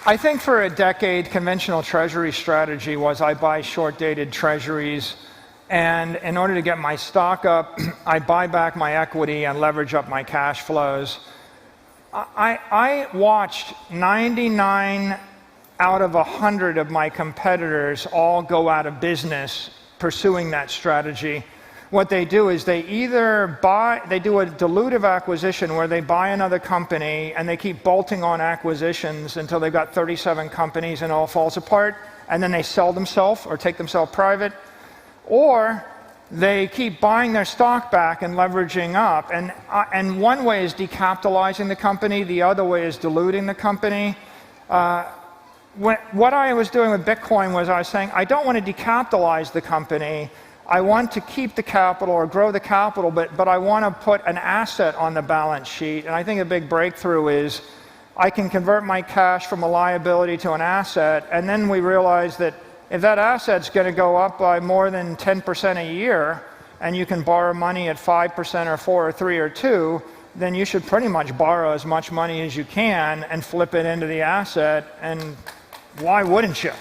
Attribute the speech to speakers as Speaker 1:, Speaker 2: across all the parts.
Speaker 1: I think for a decade, conventional treasury strategy was I buy short-dated treasuries, and in order to get my stock up, I buy back my equity and leverage up my cash flows. I watched 99 out of 100 of my competitors all go out of business pursuing that strategy. What they do is they either do a dilutive acquisition where they buy another company and they keep bolting on acquisitions until they've got 37 companies and it all falls apart, and then they sell themselves or take themselves private, or they keep buying their stock back and leveraging up. And one way is decapitalizing the company, the other way is diluting the company. What I was doing with Bitcoin was I was saying, I don't want to decapitalize the company. I want to keep the capital or grow the capital, but I want to put an asset on the balance sheet. And I think a big breakthrough is I can convert my cash from a liability to an asset, and then we realize that if that asset's going to go up by more than 10% a year, and you can borrow money at 5% or 4 or 3 or 2, then you should pretty much borrow as much money as you can and flip it into the asset, and why wouldn't you?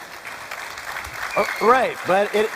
Speaker 2: Right, but it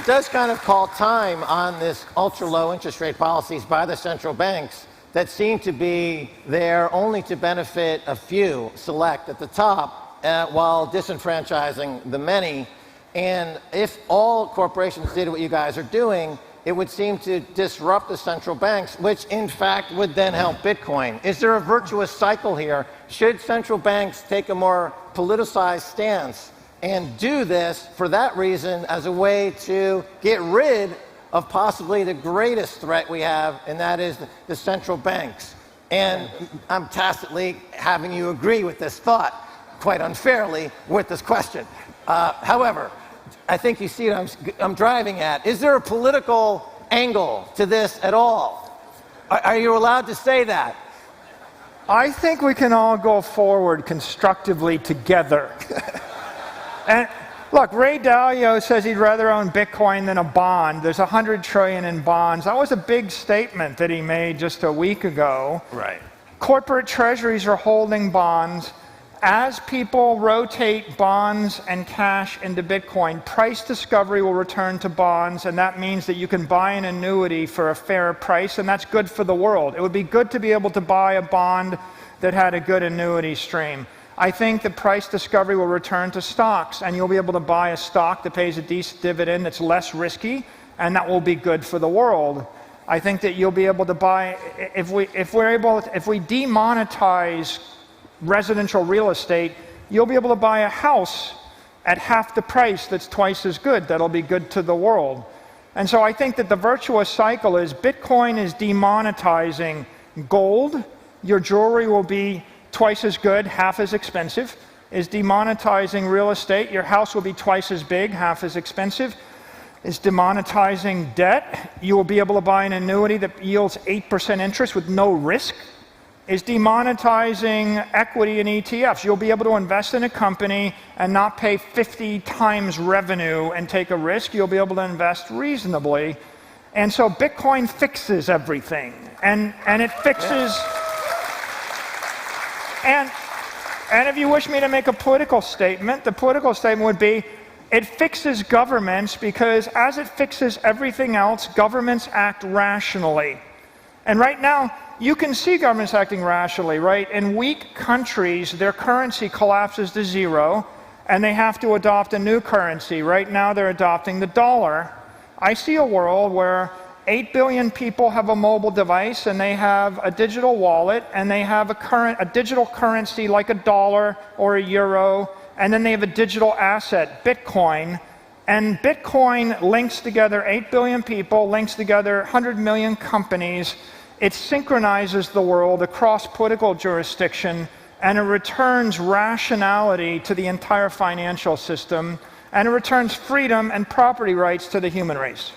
Speaker 2: does kind of call time on this ultra-low interest rate policies by the central banks that seem to be there only to benefit a few select at the top while disenfranchising the many. And if all corporations did what you guys are doing, it would seem to disrupt the central banks, which in fact would then help Bitcoin. Is there a virtuous cycle here? Should central banks take a more politicized stance and do this for that reason as a way to get rid of possibly the greatest threat we have, and that is the central banks? And I'm tacitly having you agree with this thought, quite unfairly, with this question. However, I think you see what I'm driving at. Is there a political angle to this at all? Are you allowed to say that?
Speaker 1: I think we can all go forward constructively together. And look, Ray Dalio says he'd rather own Bitcoin than a bond. There's 100 trillion in bonds. That was a big statement that he made just a week ago.
Speaker 2: Right.
Speaker 1: Corporate treasuries are holding bonds. As people rotate bonds and cash into Bitcoin, price discovery will return to bonds, and that means that you can buy an annuity for a fair price, and that's good for the world. It would be good to be able to buy a bond that had a good annuity stream. I think the price discovery will return to stocks, and you'll be able to buy a stock that pays a decent dividend that's less risky, and that will be good for the world. I think that you'll be able to buy, if we demonetize residential real estate, you'll be able to buy a house at half the price that's twice as good. That'll be good to the world. And so I think that the virtuous cycle is Bitcoin is demonetizing gold. Your jewelry will be twice as good, half as expensive. Is demonetizing real estate. Your house will be twice as big, half as expensive. Is demonetizing debt. You will be able to buy an annuity that yields 8% interest with no risk. Is demonetizing equity in ETFs. You'll be able to invest in a company and not pay 50 times revenue and take a risk. You'll be able to invest reasonably. And so Bitcoin fixes everything. And it fixes... And if you wish me to make a political statement, the political statement would be, it fixes governments because as it fixes everything else, governments act rationally. And right now, you can see governments acting rationally, right? In weak countries, their currency collapses to zero, and they have to adopt a new currency. Right now, they're adopting the dollar. I see a world where 8 billion people have a mobile device, and they have a digital wallet, and they have a digital currency like a dollar or a euro, and then they have a digital asset, Bitcoin. And Bitcoin links together 8 billion people, links together 100 million companies. It synchronizes the world across political jurisdiction, and it returns rationality to the entire financial system, and it returns freedom and property rights to the human race.